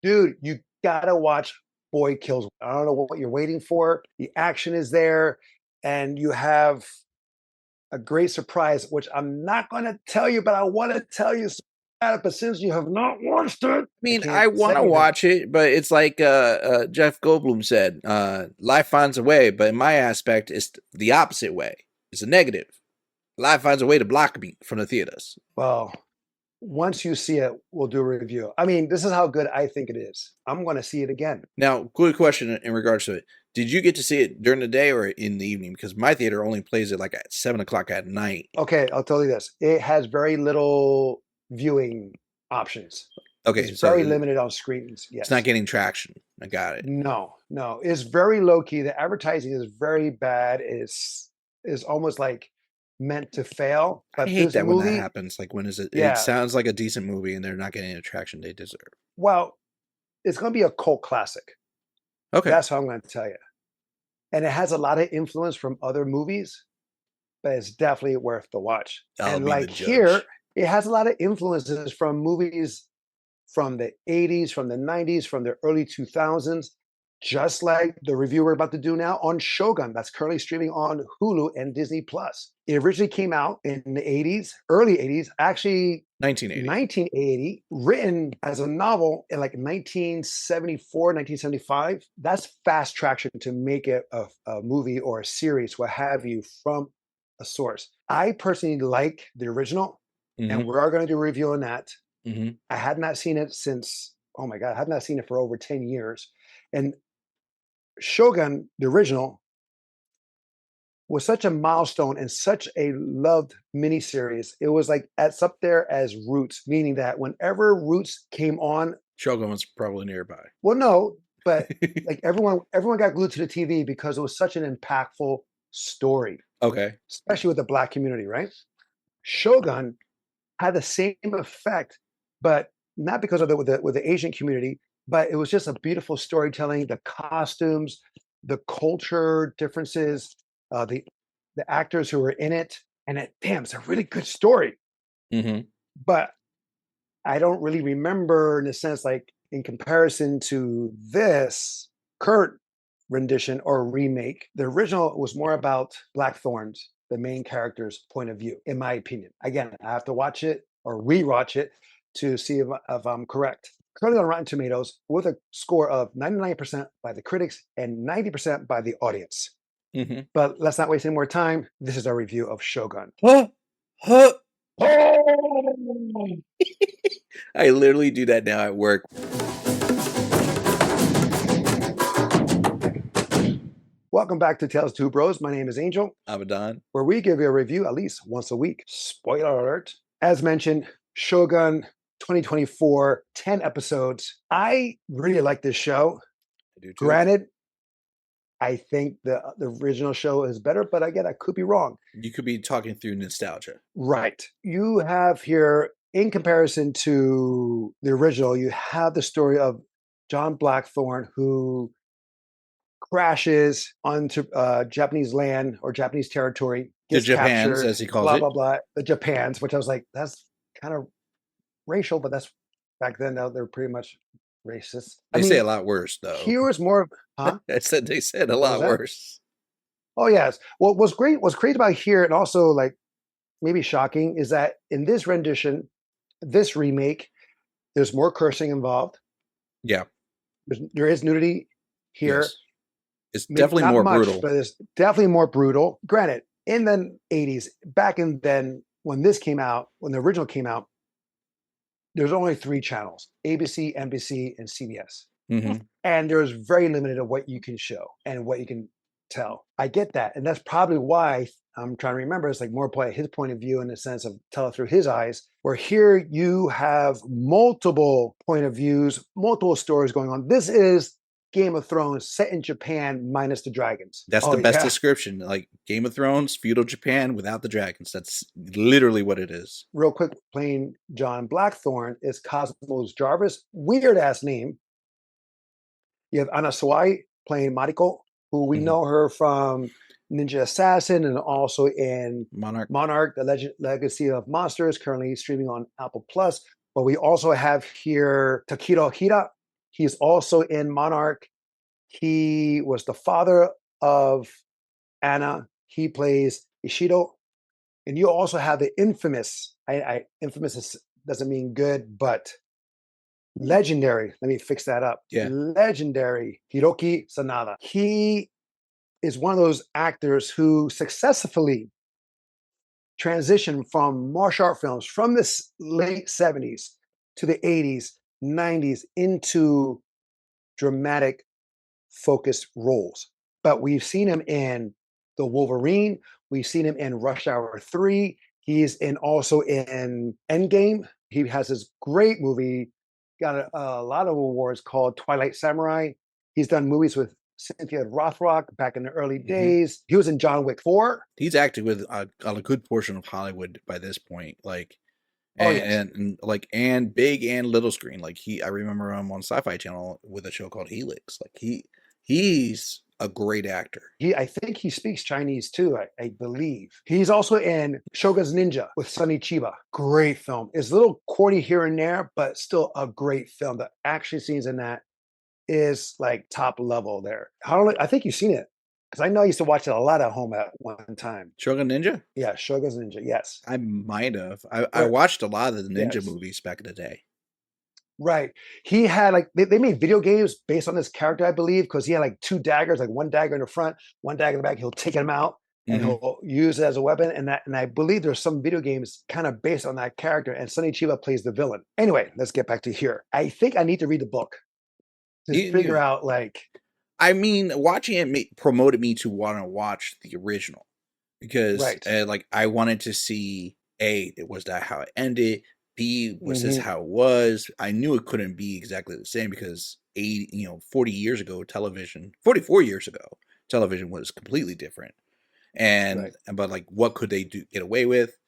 Dude, you gotta watch Boy Kills. I don't know what you're waiting for. The action is there, and you have a great surprise, which I'm not going to tell you, but I want to tell you. So bad, but since you have not watched it, I I mean, I can't want say to anything. watch it, but it's like Jeff Goldblum said, life finds a way, but in my aspect, it's the opposite way. It's a negative. Life finds a way to block me from the theaters. Well, once you see it, we'll do a review. I mean, this is how good I think it is. I'm going to see it again. Now, quick question in regards to it. Did you get to see it during the day or in the evening? Because my theater only plays it like at 7 o'clock at night. Okay, I'll tell you this. It has very little viewing options. It's Okay, so very limited on screens. it's not Yes. getting traction. I got it. No, no. It's very low key. The advertising is very bad. Is almost like meant to fail. I But hate this that when that movie, happens. Like when is it? It yeah. sounds like a decent movie and they're not getting the traction they deserve. Well, it's going to be a cult classic. Okay. That's what I'm going to tell you. And it has a lot of influence from other movies, but it's definitely worth the watch. I'll And be the like here, judge. it has a lot of influences from movies from the 80s, from the 90s, from the early 2000s, just like the review we're about to do now on Shogun, that's currently streaming on Hulu and Disney Plus. It originally came out in the 80s, early 80s, actually 1980. 1980, written as a novel in like 1974, 1975. That's fast traction to make it a movie or a series, what have you, from a source. I personally like the original, and Mm-hmm. we are going to do a review on that. Mm-hmm. I had not seen it since, oh my God, I had not seen it for over 10 years. And Shogun, the original, was such a milestone and such a loved miniseries. It was like it's up there as Roots, meaning that whenever Roots came on, Shogun was probably nearby. well, no, but like everyone got glued to the TV because it was such an impactful story, Okay. especially with the Black community, right? Shogun had the same effect, but not because of the Asian community, but it was just a beautiful storytelling. The costumes, the culture differences, the actors who were in it, and it's a really good story. Mm-hmm. But I don't really remember in a sense, like in comparison to this current rendition or remake. The original was more about Blackthorn's, the main character's point of view, in my opinion. Again, I have to watch it or rewatch it to see if I'm correct. Currently on Rotten Tomatoes with a score of 99% by the critics and 90% by the audience. Mm-hmm. But let's not waste any more time. This is our review of Shogun. Huh? Huh? Oh! I literally do that now at work. Welcome back to Tales of Two Bros. My name is Angel, Abaddon. where we give you a review at least once a week. Spoiler alert. As mentioned, Shogun 2024, 10 episodes. I really like this show. I do too. Granted, I think the original show is better, but again, I could be wrong. You could be talking through nostalgia. Right. You have here, in comparison to the original, you have the story of John Blackthorne, who crashes onto Japanese land or Japanese territory, The gets Japans, captured, as he calls blah, it. blah, blah. The Japans, which I was like, that's kind of racial, but that's back then, they're pretty much racist. They say a lot worse, though. Here was more, huh? I said they said a What was lot that? worse. Oh, yes. What was great about here, and also like maybe shocking, is that in this rendition, this remake, there's more cursing involved. Yeah. There is nudity here. Yes. It's definitely Not more much, brutal. but it's definitely more brutal. Granted, in the 80s, back in then, when this came out, when the original came out, there's only 3 channels: ABC, NBC, and CBS. Mm-hmm. And there's very limited of what you can show and what you can tell. I get that. And that's probably why I'm trying to remember. It's like more play his point of view in the sense of tell it through his eyes, where here you have multiple point of views, multiple stories going on. This is Game of Thrones set in Japan minus the dragons. That's the best description. Like Game of Thrones, feudal Japan without the dragons. That's literally what it is. Real quick, playing John Blackthorne is Cosmos Jarvis. Weird ass name. You have Anna Sawai playing Mariko, who we know her from Ninja Assassin and also in Monarch, the Legacy of Monsters, currently streaming on Apple Plus. But we also have here Takiro Hira. He's also in Monarch. He was the father of Anna. He plays Ishido. And you also have the infamous, infamous doesn't mean good, but legendary. Let me fix that up. Yeah. Legendary Hiroki Sanada. He is one of those actors who successfully transitioned from martial art films from the late 70s to the 80s, 90s into dramatic focused roles. But we've seen him in The Wolverine. We've seen him in Rush Hour 3. He's in also in Endgame. He has this great movie, got a lot of awards called Twilight Samurai. He's done movies with Cynthia Rothrock back in the early days. He was in John Wick 4. He's acted with a good portion of Hollywood by this point, like, Oh, yes. and big and little screen. Like I remember him on Sci-Fi Channel with a show called Helix. Like he's a great actor. I think he speaks Chinese too, I believe. He's also in Shogun's Ninja with Sonny Chiba. Great film. It's a little corny here and there, but still a great film. The action scenes in that is like top level there. I think you've seen it because I know I used to watch it a lot at home at one time. Shogun Ninja? Yeah, Shogun's Ninja. Yes. I might have. I watched a lot of the ninja Yes. movies back in the day. Right. He had like they made video games based on this character, I believe, because he had like two daggers, like one dagger in the front, one dagger in the back. He'll take them out and he'll use it as a weapon. And I believe there's some video games kind of based on that character. And Sonny Chiba plays the villain. Anyway, let's get back to here. I think I need to read the book to figure out like. I mean, watching it promoted me to want to watch the original because like I wanted to see was that how it ended? B, was this how it was? I knew it couldn't be exactly the same because 40 years ago, 44 years ago, television was completely different. And but like, what could they get away with?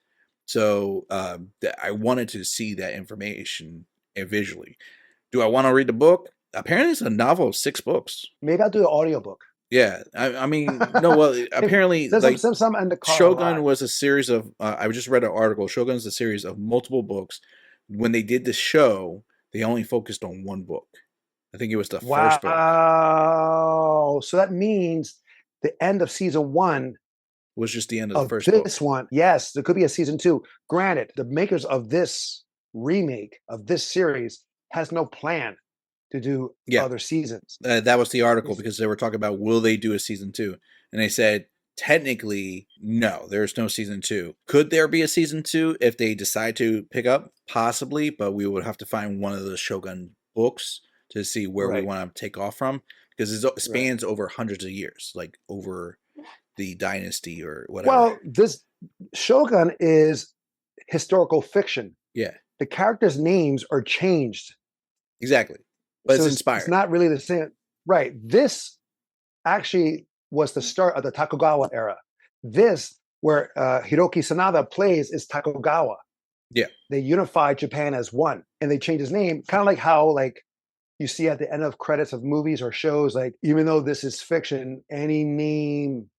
So I wanted to see that information visually. Do I want to read the book? Apparently, it's a novel of 6 books. Maybe I'll do an audiobook. Yeah, I mean, no. Well, apparently, like some in the car Shogun was a series of. I just read an article. Shogun's a series of multiple books. When they did the show, they only focused on one book. I think it was the first book. Wow! So that means the end of season 1 was just the end of the first book. This one, yes, there could be a season 2. Granted, the makers of this remake of this series has no plan to do other seasons. That was the article because they were talking about will they do a season 2, and they said technically no, there's no season 2. Could there be a season 2 if they decide to pick up? Possibly, but we would have to find one of the Shogun books to see where we want to take off from because it spans over hundreds of years, like over the dynasty or whatever. Well, this Shogun is historical fiction. Yeah, the characters' names are changed. Exactly. But so it's inspired. It's not really the same. Right. This actually was the start of the Tokugawa era. This, where Hiroki Sanada plays, is Tokugawa. Yeah. They unified Japan as one, and they changed his name, kind of like how like you see at the end of credits of movies or shows, like even though this is fiction, any name,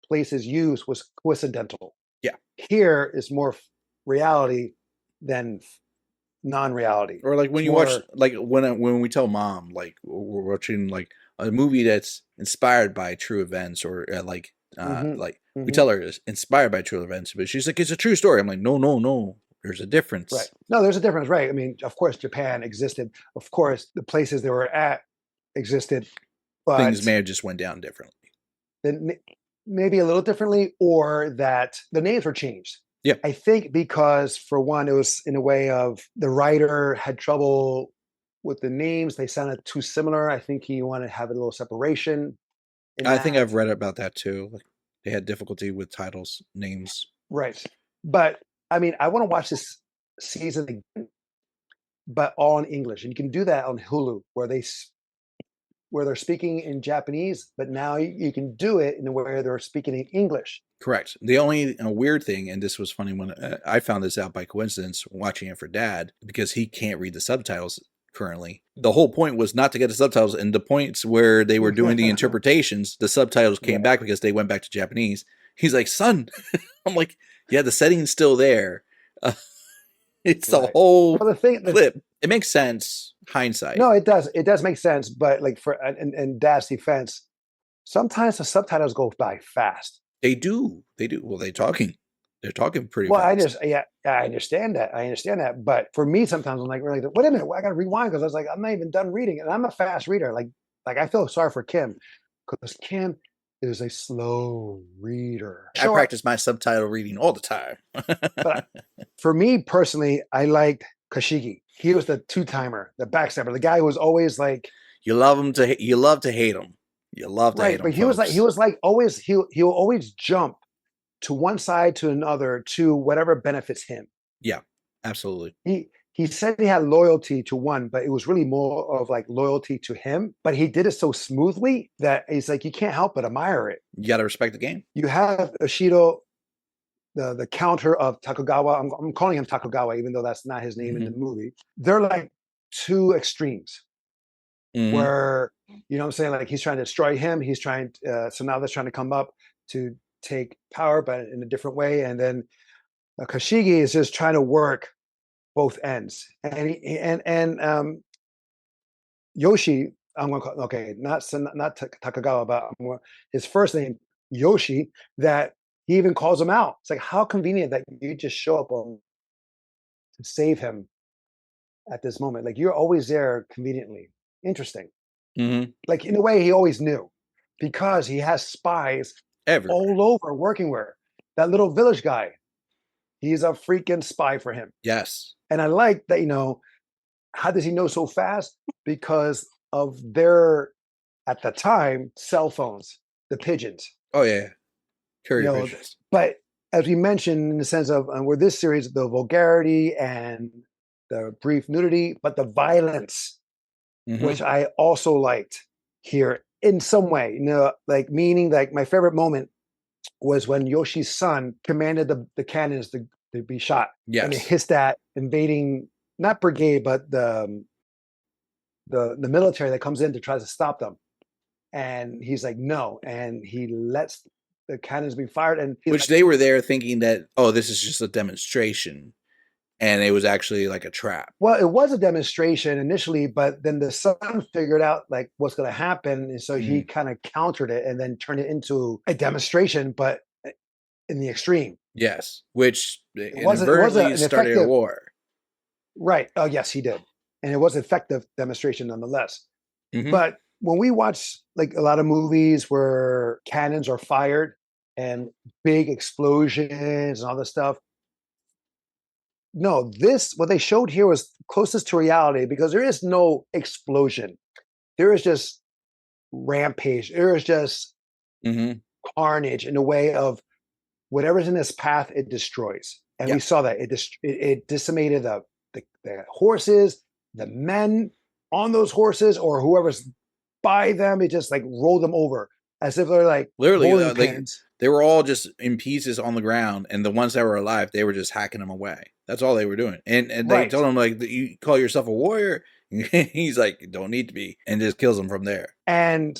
places used was coincidental. Yeah. Here is more reality than non-reality. Or like when you watch, like when we tell mom, like we're watching like a movie that's inspired by true events, or we tell her it's inspired by true events, but she's like, it's a true story. I'm like, no, there's a difference. Right. No, there's a difference, right? I mean, of course, Japan existed. Of course, the places they were at existed, but things may have just went down differently. Then maybe a little differently, or that the names were changed. Yeah. I think because, for one, it was in a way of the writer had trouble with the names. They sounded too similar. I think he wanted to have a little separation. I think I've read about that too. Like they had difficulty with titles, names. Right. But I mean, I want to watch this season again, but all in English. And you can do that on Hulu, where they're speaking in Japanese, but now you can do it in a way where they're speaking in English. Correct. The only weird thing, and this was funny when I found this out by coincidence watching it for Dad, because he can't read the subtitles currently. The whole point was not to get the subtitles, and the points where they were doing the interpretations, the subtitles came back because they went back to Japanese. He's like, son, I'm like, yeah, the setting's still there. It's the whole clip. It makes sense Hindsight. No, it does make sense, but like for in Dad's defense, sometimes the subtitles go by fast. They do. They do. Well, they're talking pretty Well, I fast. just yeah, I understand that. I understand that. But for me, sometimes I'm like, really, wait a minute, I gotta rewind because I was like, I'm not even done reading, and I'm a fast reader. Like I feel sorry for Kim because Kim is a slow reader. I Sure, practice my subtitle reading all the time. but for me personally, I liked Kashigi. He was the two timer, the backstabber, the guy who was always like, You love him to you love to hate him. You love to hate right, him, but he folks. was like always he'll always jump to one side to another to whatever benefits him. Yeah, absolutely. He said he had loyalty to one, but it was really more of like loyalty to him. But he did it so smoothly that he's like you can't help but admire it. You got to respect the game. You have Ishido, the counter of Takugawa. I'm calling him Takugawa, even though that's not his name in the movie. They're like two extremes where you know what I'm saying, like he's trying to destroy him. He's trying so now they're trying to come up to take power, but in a different way. And then Kashigi is just trying to work both ends. And Yoshi, I'm going to call okay, not Takagawa, but his first name Yoshi. That he even calls him out. It's like how convenient that you just show up to save him at this moment. Like you're always there conveniently. Interesting. Like in a way, he always knew because he has spies Everywhere. all over working where that little village guy. He's a freaking spy for him. Yes. And I like that, you know, how does he know so fast? Because of their, at the time, cell phones, the pigeons. Oh, yeah. Courier You know, pigeons. but as we mentioned, in the sense of where this series, the vulgarity and the brief nudity, but the violence, which I also liked here in some way, you know, like meaning like my favorite moment was when Yoshi's son commanded the cannons to be shot. Yes. And it hits that invading, not brigade, but the military that comes in to try to stop them. And he's like, no. And he lets the cannons be fired. And which they were there thinking that, oh, this is just a demonstration. And it was actually like a trap. Well, it was a demonstration initially, but then the son figured out like what's going to happen. And so he kind of countered it and then turned it into a demonstration, but in the extreme. Yes. Which inadvertently started a war. Right. Oh, yes, he did. And it was an effective demonstration nonetheless. But when we watch like a lot of movies where cannons are fired and big explosions and all this stuff, no, this, what they showed here was closest to reality because there is no explosion. There is just rampage. There is just carnage in a way of whatever's in its path, it destroys. And we saw that it decimated the horses, the men on those horses, or whoever's by them. It just like rolled them over as if they're like literally they were all just in pieces on the ground, and the ones that were alive, they were just hacking them away. That's all they were doing. And they told him like, you call yourself a warrior? He's like, don't need to be, and just kills them from there. And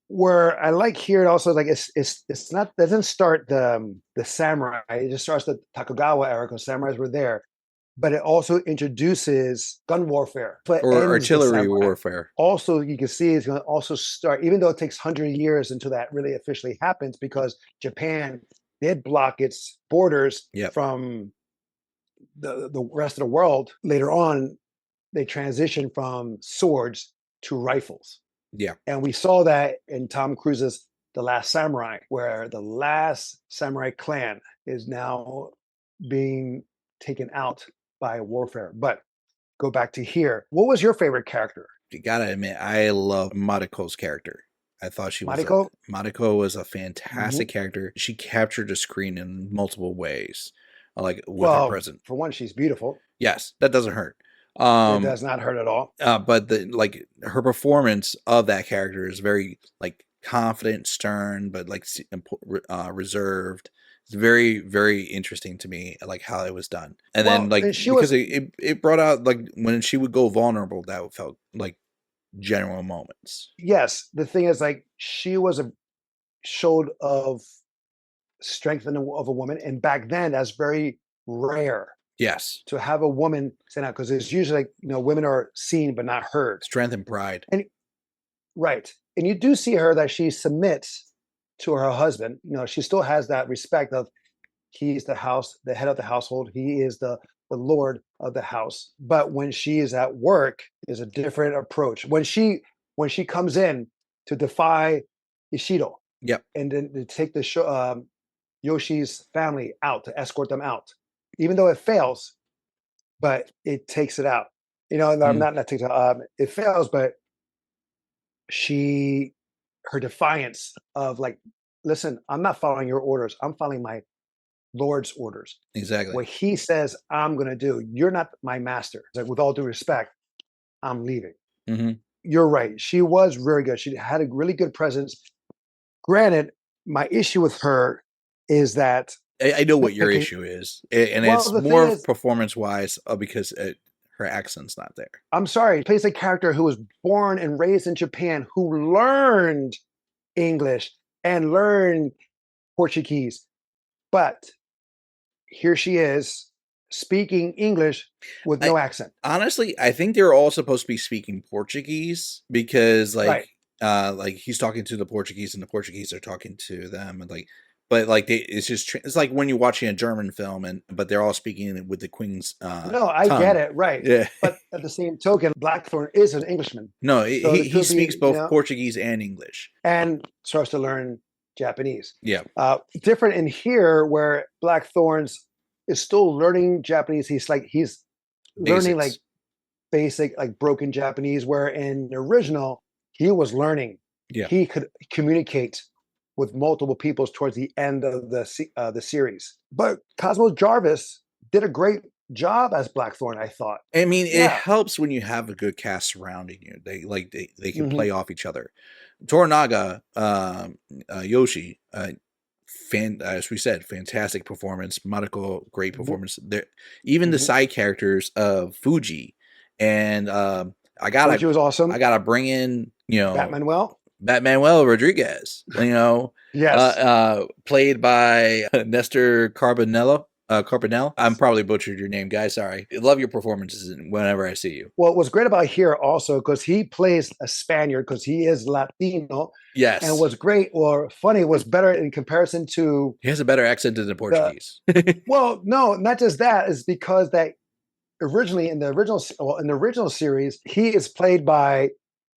where I like here also, like it's not, doesn't start the samurai. It just starts the Tokugawa era because samurais were there. But it also introduces gun warfare or artillery warfare. Also, you can see it's going to also start, even though it takes 100 years until that really officially happens, because Japan did block its borders from the rest of the world. Later on, they transitioned from swords to rifles. Yeah. And we saw that in Tom Cruise's The Last Samurai, where the last samurai clan is now being taken out by warfare. But go back to here. What was your favorite character? You gotta admit, I love Madoko's character. I thought Madako was a fantastic character. She captured the screen in multiple ways, like with her presence. For one, she's beautiful. Yes, that doesn't hurt. It does not hurt at all. But her performance of that character is very like confident, stern, but like reserved. It's very, very interesting to me, like how it was done. And then like because it brought out like when she would go vulnerable, that felt like genuine moments. Yes, the thing is like she was a showed of strength of a woman, and back then that's very rare. Yes. to have a woman stand out because it's usually like, women are seen but not heard. Strength and pride. And right. And you do see her that she submits to her husband. She still has that respect of he's the head of the household. He is the lord of the house. But when she is at work, is a different approach. When she comes in to defy Ishido Yep. and then to take Yoshi's family out to escort them out, even though it fails, but it takes it out. Mm, Not takes it out. It fails, but she her defiance of like, listen, I'm not following your orders. I'm following my Lord's orders. exactly. What he says I'm going to do. You're not my master. Like, with all due respect, I'm leaving. Hmm. You're right. She was very good. She had a really good presence. Granted, my issue with her is that I know what your okay, issue is, and well, it's the thing more is, performance wise because her accent's not there. I'm sorry, he plays a character who was born and raised in Japan, who learned English and learned Portuguese, but here she is speaking English with I no accent. honestly, I think they're all supposed to be speaking Portuguese because Right. like he's talking to the Portuguese and the Portuguese are talking to them and like but like it's just it's like when you're watching a German film and but they're all speaking with the Queen's No, I get tongue. it. Right. Yeah. But at the same token, Blackthorn is an Englishman. No, So there he could be, speaks both Portuguese and English. and starts to learn Japanese. Yeah, Different in here where Blackthorns is still learning Japanese. He's learning like basics. basic, like broken Japanese, where in the original, he was learning. Yeah. He could communicate with multiple peoples towards the end of the series. But Cosmo Jarvis did a great job as Blackthorn, I thought. I mean, it Yeah. helps when you have a good cast surrounding you. They can Hmm. play off each other. Toranaga, Yoshi, as we said, fantastic performance. Madako, great performance. There, even the Hmm. side characters of Fuji, and Fuji was I awesome. gotta bring in Batmanuel. Manuel Rodriguez, Yes. played by Nestor Carbonello. Carbonell. I'm probably butchered your name, guy. Sorry. I love your performances whenever I see you. Well, what's great about here also, because he plays a Spaniard, because he is Latino, and Yes. what's great or funny was better in comparison to He has a better accent than the the. Portuguese. Well, no, not just that. Is because that originally in the original series, he is played by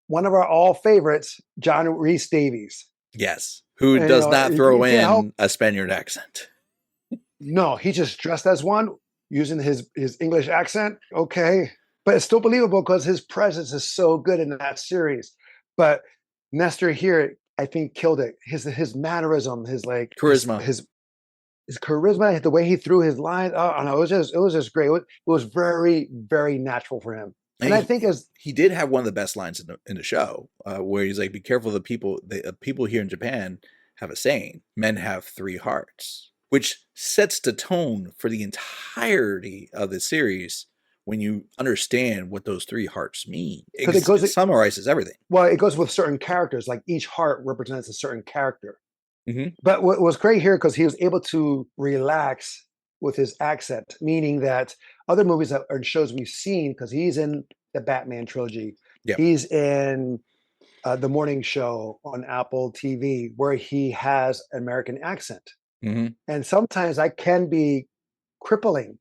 one of our all favorites, John Reese Davies. Yes. Who And does not throw you can't help. in a Spaniard accent. No, he just dressed as one using his English accent. Okay, but it's still believable because his presence is so good in that series. But Nestor here, I think, killed it. His mannerism, his like Charisma. his charisma, the way he threw his lines. Oh no, it was just great. It was very very natural for him. And And I think as he did have one of the best lines in the show, where he's like, "Be careful of the people. The people here in Japan have a saying: men have three hearts," which sets the tone for the entirety of the series. When you understand what those three hearts mean, because it it goes summarizes everything. well, it goes with certain characters. Like each heart represents a certain character. Hmm. But what was great here because he was able to relax with his accent, meaning that other movies and shows we've seen, because he's in the Batman trilogy, Yeah. he's in the morning show on Apple TV, where he has an American accent, Hmm. and sometimes that can be crippling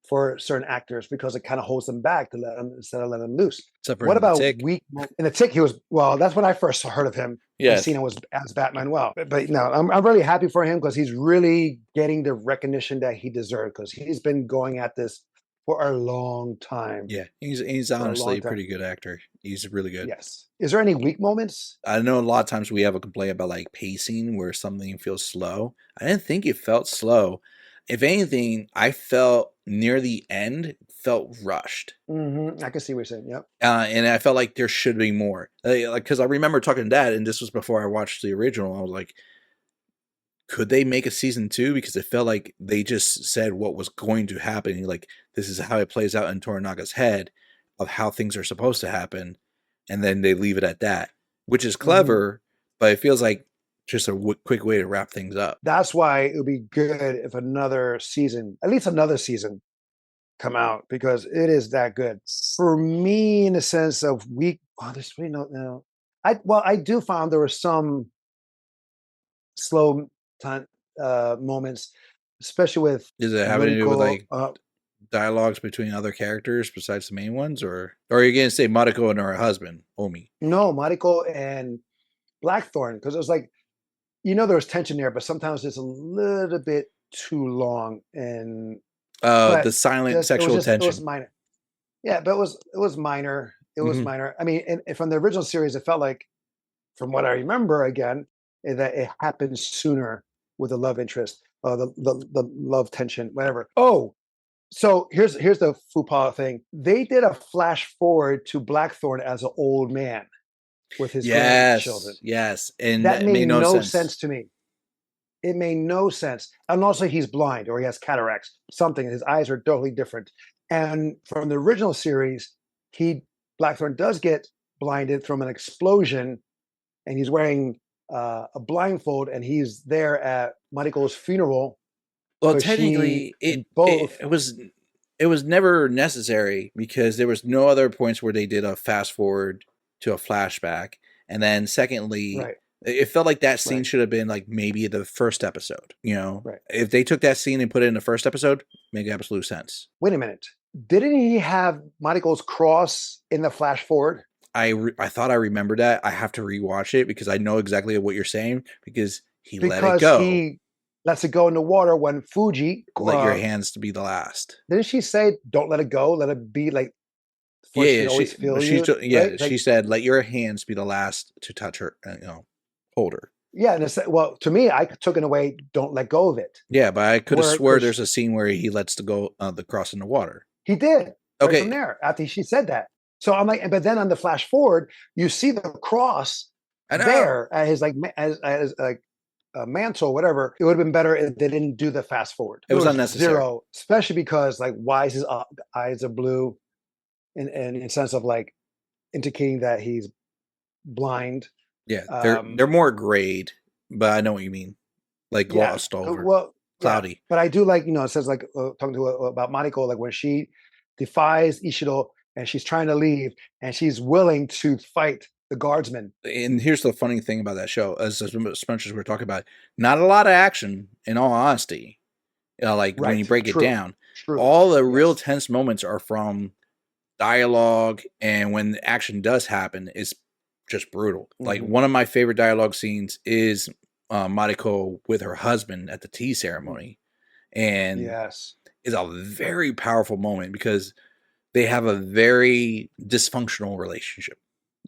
for certain actors because it kind of holds them back to let them instead of letting them loose. What Suffering the about tick. in the Tick? He was well. That's when I first heard of him and seen Yes. him was as Batman. Well, but no, I'm really happy for him because he's really getting the recognition that he deserved because he's been going at this for a long time. Yeah. He's For a honestly long a time. pretty good actor. He's really good. Yes. Is there any weak moments? I know a lot of times we have a complaint about like pacing where something feels slow. I didn't think it felt slow. If anything, I felt near the end felt rushed. I can see what you're saying. Yep. And I felt like there should be more. Like, because I remember talking to Dad, and this was before I watched the original. I was like, could they make a season two? Because it felt like they just said what was going to happen. Like, this is how it plays out in Toranaga's head of how things are supposed to happen. And then they leave it at that, which is hmm clever, but it feels like just a quick way to wrap things up. That's why it would be good if another season, at least another season, come out because it is that good for me in the sense of weak. Oh, there's really no. I do find there were some slow time moments, especially with Does it have anything to do with Rinko. like dialogues between other characters besides the main ones, or are you gonna say Mariko and her husband Omi? No, Mariko and Blackthorn, because it was like there was tension there, but sometimes it's a little bit too long, and The but silent just sexual it was tension. minor. Yeah, but it was minor. It was Hmm. minor. I mean, and from the original series, it felt like, from what I remember, again, that it happened sooner with the love interest, the love tension, whatever. Oh, so here's the faux thing. They did a flash forward to Blackthorn as an old man with his grandchildren. Yes, yes, and That that made made no no sense. sense to me. It made no sense. And also, he's blind or he has cataracts, something. His eyes are totally different. And from the original series, he Blackthorn does get blinded from an explosion, and he's wearing a blindfold, and he's there at Mariko's funeral Well, because she technically, in both it was never necessary because there was no other points where they did a fast forward to a flashback, and then secondly, right, it felt like that scene right, should have been like maybe the first episode. You know, right. if they took that scene and put it in the first episode, make absolute sense. Wait a minute. Didn't he have Mariko's cross in the flash forward? I thought I remembered that. I have to rewatch it because I know exactly what you're saying because he let it Because go. he lets it go in the water when Fuji. Let your hands to be the last. Didn't she say, "Don't let it go. Let it be like for Yeah, she yeah, can always feel you." yeah, Right? she Like, said, "Let your hands be the last to touch her, hold her." yeah. And it's, well, to me, I took it away. Don't let go of it. Yeah, but I could have Where swore because there's a scene where he lets the cross in the water. he did right from Okay, there after she said that. So I'm like, but then on the flash forward, you see the cross I know. there at his like as like mantle, whatever. It would have been better if they didn't do the fast forward. It There was was unnecessary. zero, especially because like why is his eyes are blue, in a sense of like indicating that he's blind. Yeah, Um, they're more grade, but I know what you mean, like yeah, glossed over, well, yeah, cloudy. but I do like it says like talking to about Mariko, like when she defies Ishido and she's trying to leave and she's willing to fight the guardsmen. And here's the funny thing about that show, as much as we're talking about, not a lot of action. In all honesty, like when you Right, break it true, down, true, all the real yes, tense moments are from dialogue, and when the action does happen, it's just brutal. Like hmm one of my favorite dialogue scenes is Mariko with her husband at the tea hmm ceremony, and yes, is a very powerful moment because they have a very dysfunctional relationship.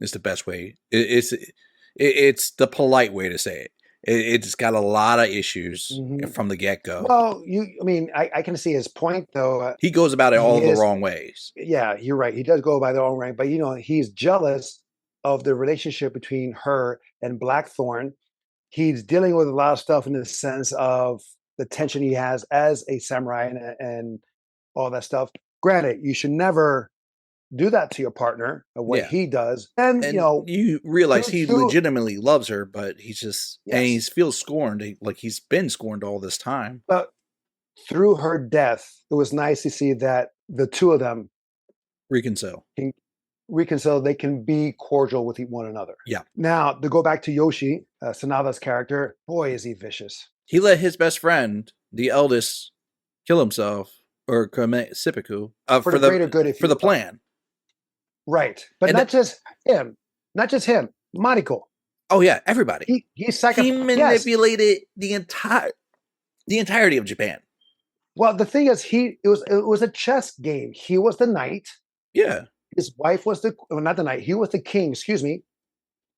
Is the best way. It's the polite way to say it. It's got a lot of issues hmm from the get go. well, I mean, I can see his point though. He goes about it He all the is, wrong ways. yeah, you're right. He does go by their own rank, but he's jealous of the relationship between her and Blackthorn. He's dealing with a lot of stuff in the sense of the tension he has as a samurai and all that stuff. Granted, you should never do that to your partner of what Yeah, he does. And and you realize through he through legitimately loves her, but he's just and he yes, feels scorned, like he's been scorned all this time. but through her death, it was nice to see that the two of them Reconcile. can reconcile. They can be cordial with one another. Yeah, Now to go back to Yoshi, Sanada's character, boy is he vicious. he let his best friend, the eldest, kill himself or commit seppuku For the greater good, if for the you plan. right, but And not just him, not just him. Mariko, oh yeah, everybody. he He sacrificed. Yes. manipulated the entirety of Japan. Well, the thing is, it was a chess game. He was the knight. Yeah, His wife was not the knight. He was the king. Excuse me.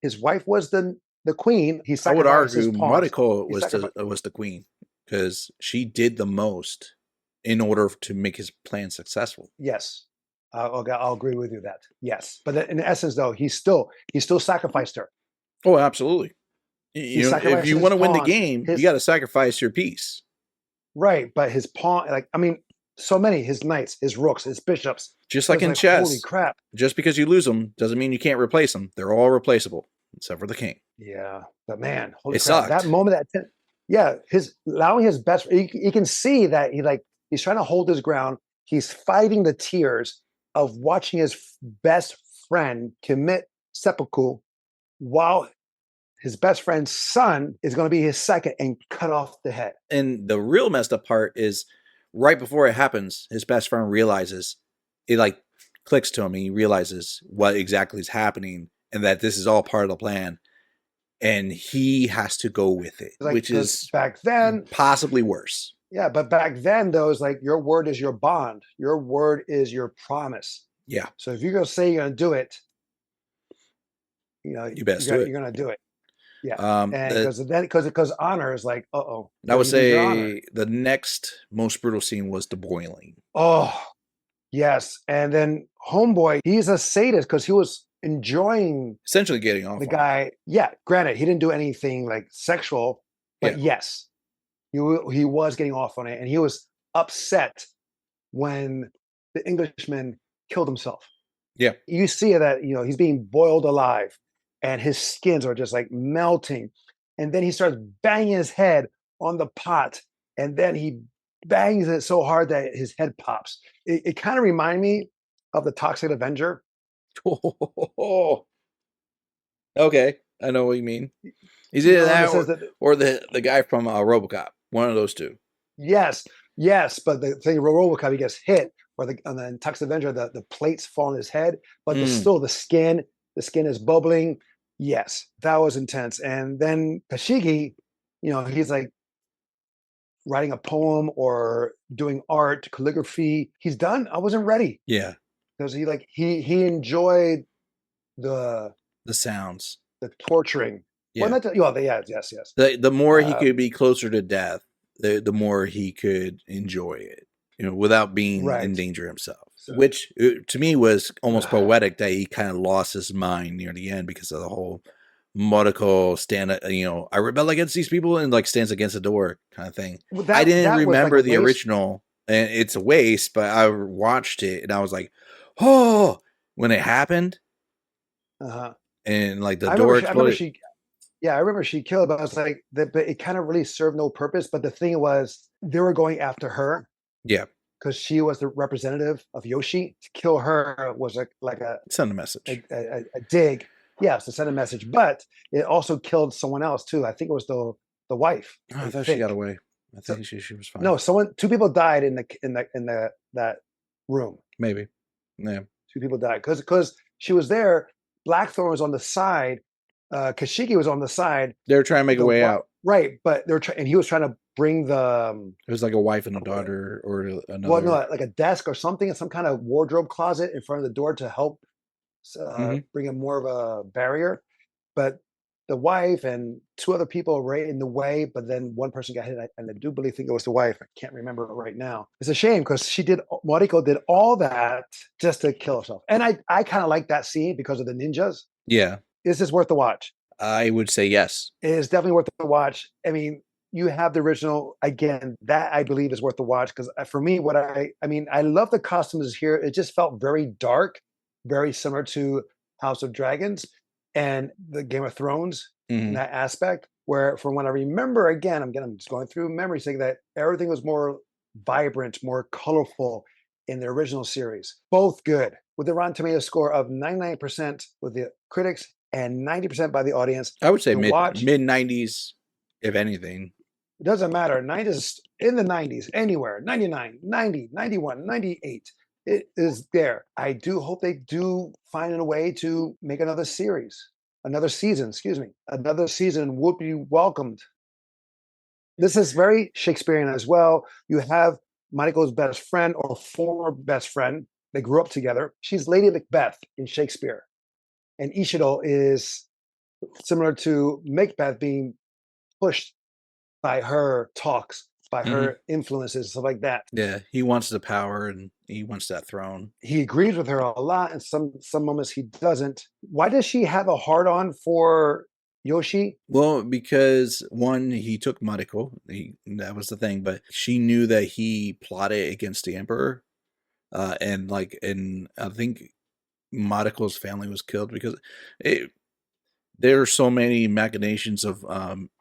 His wife was the queen. He I would sacrificed his argue pawns. Mariko He sacrificed. was the queen because she did the most in order to make his plan successful. Yes, I'll agree with you that. Yes, but in essence, though, he still sacrificed her. Oh, absolutely. He If sacrificed you his want to win the pawns. game, you His got to sacrifice your piece. right, but his pawn, like I mean, so many his knights, his rooks, his bishops. Just It like was in like holy chess, crap. just because you lose them doesn't mean you can't replace them. They're all replaceable, except for the king. Yeah, but man, holy It crap! That sucked. moment, yeah, his allowing his best. You can see that he's trying to hold his ground, He's fighting the tears of watching his best friend commit seppuku while his best friend's son is going to be his second and cut off the head. And the real messed up part is right before it happens, his best friend realizes, it like clicks to him and he realizes what exactly is happening and that this is all part of the plan. And he has to go with it, Like, which is back then possibly worse. Yeah, but back then, though, it's like your word is your bond. Your word is your promise. Yeah. So if you're gonna say you're gonna do it, you best do it. You're gonna do it. Yeah, and because honor is like, I would say the next most brutal scene was the boiling. Oh, yes, and then homeboy, he's a sadist because he was enjoying essentially getting off the guy. Yeah, granted, he didn't do anything like sexual, but yes, he was getting off on it, and he was upset when the Englishman killed himself. Yeah. You see that, he's being boiled alive and his skins are just like melting. And then he starts banging his head on the pot. And then he bangs it so hard that his head pops. It kind of reminded me of the Toxic Avenger. Oh. Okay. I know what you mean. Is it that or the guy from RoboCop? One of those two. Yes. But the thing RoboCop, he gets hit, or on the Toxic Avenger, the plates fall on his head, but still the skin is bubbling. Yes, that was intense. And then Kashigi, he's like writing a poem or doing art, calligraphy. He's done. I wasn't ready. Yeah, because he enjoyed the sounds, the torturing. Yeah. Well, yes. The more he could be closer to death, the more he could enjoy it, without being in danger himself. So, which to me was almost poetic that he kind of lost his mind near the end because of the whole Mariko I rebel against these people and like stands against the door kind of thing. I didn't remember like the original, and it's a waste, but I watched it and I was like, oh, when it happened. And like the door exploded. I remember she killed, but I was like, but it kind of really served no purpose. But the thing was, they were going after her. Yeah. Because she was the representative of Yoshi. To kill her was like a send a message, a dig. Yes, to send a message. But it also killed someone else too. I think it was the wife. I thought she got away. I think she was fine. No, two people died in that room. Maybe. Yeah. 2 people died because she was there. Blackthorn was on the side. Kashigi was on the side. They were trying to make a way out. Right, but they were and he was trying to bring the. It was like a wife and a daughter, or another. Well, no, like a desk or something, some kind of wardrobe closet in front of the door to help bring in more of a barrier. But the wife and 2 other people were right in the way. But then one person got hit, and I do think it was the wife. I can't remember it right now. It's a shame because Mariko did all that just to kill herself, and I kind of like that scene because of the ninjas. Yeah, is this worth the watch? I would say yes. It is definitely worth the watch. I mean, you have the original again. That I believe is worth the watch because for me, I love the costumes here. It just felt very dark, very similar to House of Dragons and the Game of Thrones in that aspect. Where from what I remember, again, I'm just going through memory, saying that everything was more vibrant, more colorful in the original series. Both good with the Rotten Tomatoes score of 99% with the critics and 90% by the audience. I would say mid 90s, if anything. It doesn't matter. 90s, in the 90s, anywhere, 99, 90, 91, 98. It is there. I do hope they do find a way to make another season, Another season would be welcomed. This is very Shakespearean as well. You have Mariko's best friend or former best friend. They grew up together. She's Lady Macbeth in Shakespeare. And Ishido is similar to Macbeth being pushed by her talks, by her influences, stuff like that. Yeah, he wants the power and he wants that throne. He agrees with her a lot, and some moments he doesn't. Why does she have a hard-on for Yoshi? Well, because one, he took Mariko. That was the thing, but she knew that he plotted against the Emperor. And I think Mariko's family was killed because There are so many machinations of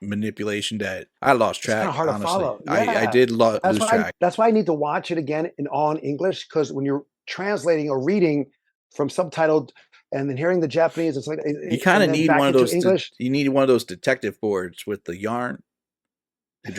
manipulation that I lost It's kind of track. hard to Honestly, follow. I Yeah, did lose track. that's why I need to watch it again in all in English, because when you're translating or reading from subtitled and then hearing the Japanese, it's like, You kind and of then need back one of into those. English. You need one of those detective boards with the yarn to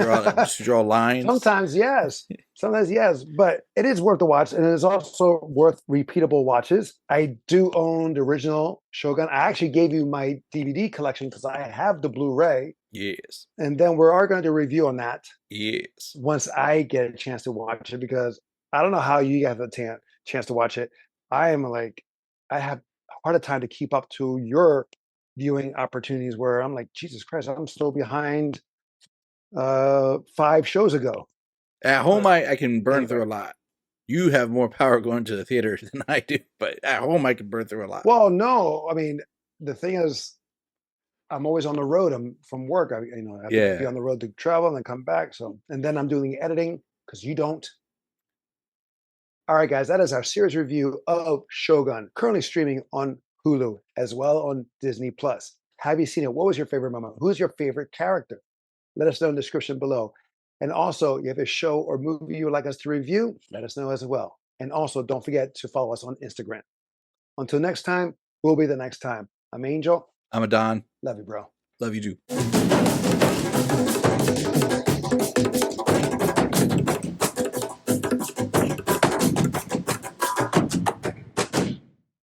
draw lines. Sometimes yes, sometimes yes, but it is worth the watch, and it is also worth repeatable watches. I do own the original Shogun. I actually gave you my DVD collection because I have the Blu-ray, Yes. and then we are going to do a review on that Yes. once I get a chance to watch it, because I don't know how you have the chance to watch it. I am like, I have a harder time to keep up to your viewing opportunities where I'm like, Jesus Christ, I'm still behind 5 shows ago. At home, But I can burn anyway, through a lot. You have more power going to the theater than I do, but at home I can burn through a lot. well, no, I mean, the thing is, I'm always on the road. I'm from work. I have to be Yeah. on the road to travel and then come back. So, and then I'm doing editing because you don't. All right, guys, that is our series review of Shogun, currently streaming on Hulu as well on Disney Plus. Have you seen it? What was your favorite moment? Who's your favorite character? Let us know in the description below. And also, if you have a show or movie you would like us to review, let us know as well. And also, don't forget to follow us on Instagram. Until next time, we'll be the next time. I'm Angel. I'm a Don. Love you, bro. Love you too.